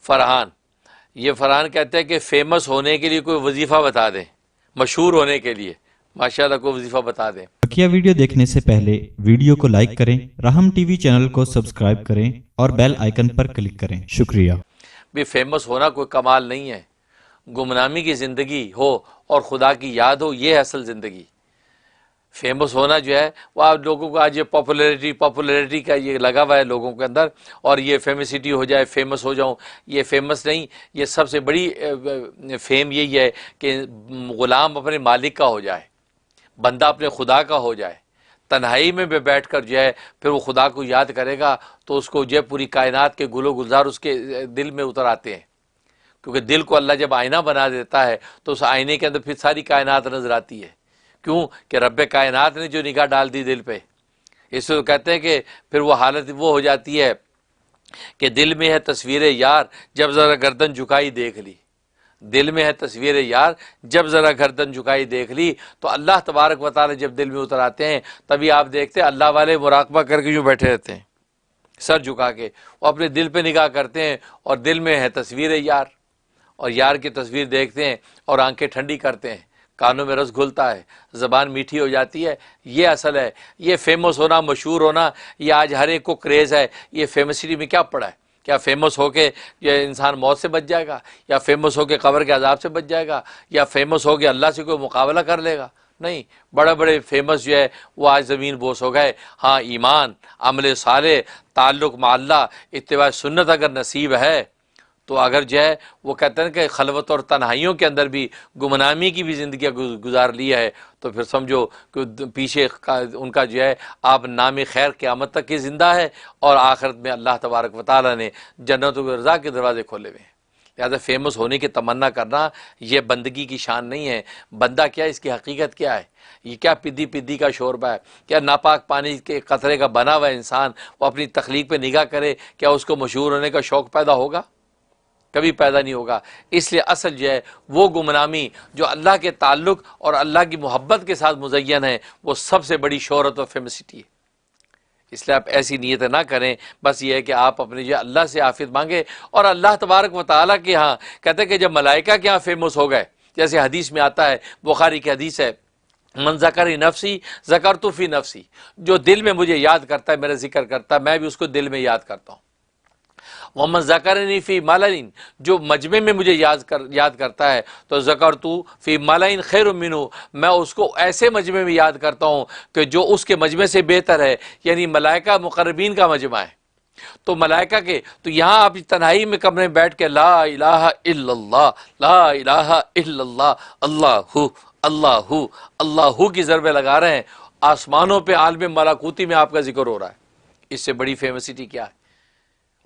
فرحان، یہ فرحان کہتے ہیں کہ فیمس ہونے کے لیے کوئی وظیفہ بتا دیں، مشہور ہونے کے لیے ماشاءاللہ کوئی وظیفہ بتا دیں۔ بقیہ ویڈیو دیکھنے سے پہلے ویڈیو کو لائک کریں، رحم ٹی وی چینل کو سبسکرائب کریں اور بیل آئیکن پر کلک کریں۔ شکریہ۔ بھی فیمس ہونا کوئی کمال نہیں ہے، گمنامی کی زندگی ہو اور خدا کی یاد ہو، یہ ہے اصل زندگی۔ فیمس ہونا جو ہے وہ آپ لوگوں کو آج یہ پاپولیرٹی کا یہ لگا ہوا ہے لوگوں کے اندر، اور یہ فیمسٹی ہو جائے، فیمس ہو جاؤں۔ یہ فیمس نہیں، یہ سب سے بڑی فیم یہی ہے کہ غلام اپنے مالک کا ہو جائے، بندہ اپنے خدا کا ہو جائے، تنہائی میں بیٹھ کر جو ہے پھر وہ خدا کو یاد کرے گا تو اس کو جو ہے پوری کائنات کے گل و گلزار اس کے دل میں اتر آتے ہیں، کیونکہ دل کو اللہ جب آئینہ بنا دیتا ہے تو اس آئینے کے اندر پھر ساری کائنات نظر آتی ہے۔ کیوں کہ رب کائنات نے جو نگاہ ڈال دی دل پہ، اس سے کہتے ہیں کہ پھر وہ حالت وہ ہو جاتی ہے کہ دل میں ہے تصویر یار جب ذرا گردن جھکائی دیکھ لی، دل میں ہے تصویر یار جب ذرا گردن جھکائی دیکھ لی۔ تو اللہ تبارک و تعالی جب دل میں اتر آتے ہیں تبھی آپ دیکھتے ہیں اللہ والے مراقبہ کر کے جو بیٹھے رہتے ہیں سر جھکا کے، وہ اپنے دل پہ نگاہ کرتے ہیں اور دل میں ہے تصویر یار، اور یار کی تصویر دیکھتے ہیں اور آنکھیں ٹھنڈی کرتے ہیں، کانوں میں رس گھلتا ہے، زبان میٹھی ہو جاتی ہے۔ یہ اصل ہے۔ یہ فیمس ہونا، مشہور ہونا، یہ آج ہر ایک کو کریز ہے۔ یہ فیمسٹی میں کیا پڑا ہے؟ کیا فیمس ہو کے یہ انسان موت سے بچ جائے گا، یا فیمس ہو کے قبر کے عذاب سے بچ جائے گا، یا فیمس ہو کے اللہ سے کوئی مقابلہ کر لے گا؟ نہیں، بڑے بڑے فیمس جو ہے وہ آج زمین بوس ہو گئے۔ ہاں، ایمان، عمل صالح، تعلق مع اللہ، اتباع سنت اگر نصیب ہے تو اگر جو ہے وہ کہتے ہیں کہ خلوت اور تنہائیوں کے اندر بھی گمنامی کی بھی زندگی گزار لی ہے، تو پھر سمجھو کہ پیچھے ان کا جو ہے آپ نام خیر قیامت تک کی زندہ ہے، اور آخرت میں اللہ تبارک و تعالیٰ نے جنت و رضا کے دروازے کھولے ہوئے ہیں۔ لہٰذا فیمس ہونے کی تمنا کرنا یہ بندگی کی شان نہیں ہے۔ بندہ کیا ہے، اس کی حقیقت کیا ہے؟ یہ کیا پدی کا شوربہ ہے؟ کیا ناپاک پانی کے قطرے کا بنا ہوا انسان وہ اپنی تخلیق پہ نگاہ کرے، کیا اس کو مشہور ہونے کا شوق پیدا ہوگا؟ کبھی پیدا نہیں ہوگا۔ اس لیے اصل جو ہے وہ گمنامی جو اللہ کے تعلق اور اللہ کی محبت کے ساتھ مزین ہے، وہ سب سے بڑی شہرت اور فیمسٹی ہے۔ اس لیے آپ ایسی نیتیں نہ کریں، بس یہ ہے کہ آپ اپنے جو اللہ سے عافیت مانگے، اور اللہ تبارک و تعالیٰ کے ہاں کہتے ہیں کہ جب ملائکہ کے ہاں فیمس ہو گئے، جیسے حدیث میں آتا ہے، بخاری کی حدیث ہے، من ذکر نفسی ذکرت فی نفسی، جو دل میں مجھے یاد کرتا ہے، میرا ذکر کرتا ہے، میں بھی اس کو دل میں یاد کرتا ہوں۔ ومن ذکرنی فی ملئ، جو مجمع میں مجھے یاد کرتا ہے، تو ذکرت فی ملئ خیر منہ، میں اس کو ایسے مجمع میں یاد کرتا ہوں کہ جو اس کے مجمع سے بہتر ہے، یعنی ملائکہ مقربین کا مجمع ہے۔ تو ملائکہ کے تو یہاں آپ تنہائی میں کمرے میں بیٹھ کے لا الہ الا اللہ، لا الہ الا اللہ، اللہ اللہ اللہ کی ضربیں لگا رہے ہیں، آسمانوں پہ عالم ملکوتی میں آپ کا ذکر ہو رہا ہے۔ اس سے بڑی فیمسٹی کیا ہے؟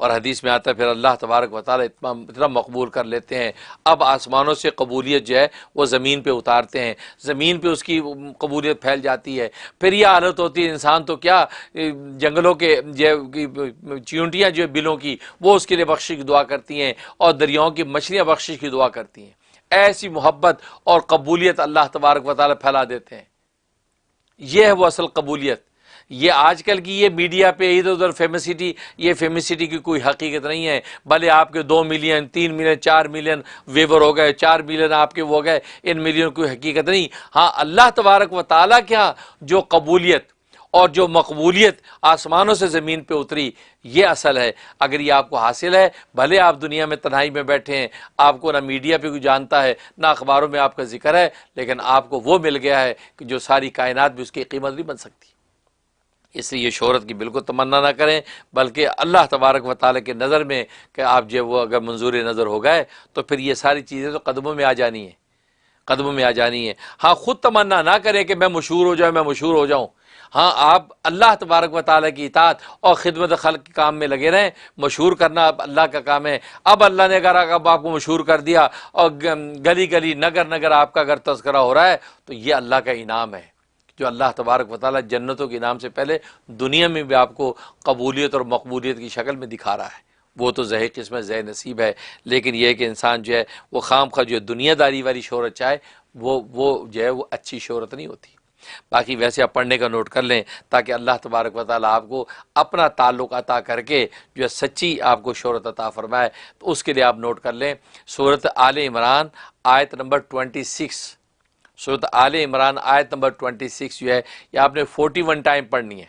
اور حدیث میں آتا ہے پھر اللہ تبارک و تعالیٰ اتنا مقبول کر لیتے ہیں، اب آسمانوں سے قبولیت جو ہے وہ زمین پہ اتارتے ہیں، زمین پہ اس کی قبولیت پھیل جاتی ہے۔ پھر یہ حالت ہوتی ہے، انسان تو کیا، جنگلوں کے چیونٹیاں جو بلوں کی وہ اس کے لیے بخشش کی دعا کرتی ہیں، اور دریاؤں کی مچھلیاں بخشش کی دعا کرتی ہیں۔ ایسی محبت اور قبولیت اللہ تبارک و تعالیٰ پھیلا دیتے ہیں۔ یہ ہے وہ اصل قبولیت۔ یہ آج کل کی یہ میڈیا پہ ادھر ادھر فیمسٹی، یہ فیمسٹی کی کوئی حقیقت نہیں ہے۔ بھلے آپ کے 2 ملین 3 ملین 4 ملین ویور ہو گئے، 4 ملین آپ کے وہ ہو گئے، ان ملین کوئی حقیقت نہیں۔ ہاں، اللہ تبارک و تعالیٰ کے ہاں جو قبولیت اور جو مقبولیت آسمانوں سے زمین پہ اتری، یہ اصل ہے۔ اگر یہ آپ کو حاصل ہے، بھلے آپ دنیا میں تنہائی میں بیٹھے ہیں، آپ کو نہ میڈیا پہ کوئی جانتا ہے، نہ اخباروں میں آپ کا ذکر ہے، لیکن آپ کو وہ مل گیا ہے کہ جو ساری کائنات بھی اس کی قیمت نہیں بن سکتی۔ اس لیے یہ شہرت کی بالکل تمنا نہ کریں، بلکہ اللہ تبارک و تعالیٰ کے نظر میں کہ آپ جو وہ اگر منظور نظر ہو گئے تو پھر یہ ساری چیزیں تو قدموں میں آ جانی ہیں، قدموں میں آ جانی ہیں۔ ہاں، خود تمنا نہ کریں کہ میں مشہور ہو جاؤں، میں مشہور ہو جاؤں۔ ہاں، آپ اللہ تبارک و تعالیٰ کی اطاعت اور خدمت خلق کے کام میں لگے رہیں۔ مشہور کرنا اب اللہ کا کام ہے۔ اب اللہ نے اگر اب آپ کو مشہور کر دیا اور گلی گلی نگر نگر آپ کا اگر تذکرہ ہو رہا ہے تو یہ اللہ کا انعام ہے، جو اللہ تبارک و تعالیٰ جنتوں کے انعام سے پہلے دنیا میں بھی آپ کو قبولیت اور مقبولیت کی شکل میں دکھا رہا ہے۔ وہ تو ذہ قسمت ذہ نصیب ہے، لیکن یہ ہے کہ انسان جو ہے وہ خام خواہ جو دنیا داری والی شہرت چاہے، وہ جو ہے وہ اچھی شہرت نہیں ہوتی۔ باقی ویسے آپ پڑھنے کا نوٹ کر لیں تاکہ اللہ تبارک و تعالیٰ آپ کو اپنا تعلق عطا کر کے جو ہے سچی آپ کو شہرت عطا فرمائے، تو اس کے لیے آپ نوٹ کر لیں سورۃ آل عمران آیت نمبر 26، سورۃ آل عمران آیت نمبر 26 جو ہے یہ آپ نے 41 ٹائم پڑھنی ہے،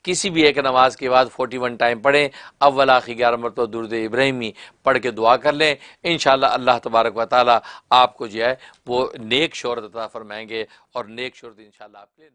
کسی بھی ایک نماز کے بعد 41 ٹائم پڑھیں، اول آخر 11 مرتبہ درود ابراہیمی پڑھ کے دعا کر لیں، انشاءاللہ اللہ تبارک و تعالیٰ آپ کو جو ہے وہ نیک شہرت عطا فرمائیں گے، اور نیک شہرت انشاءاللہ آپ کے لیے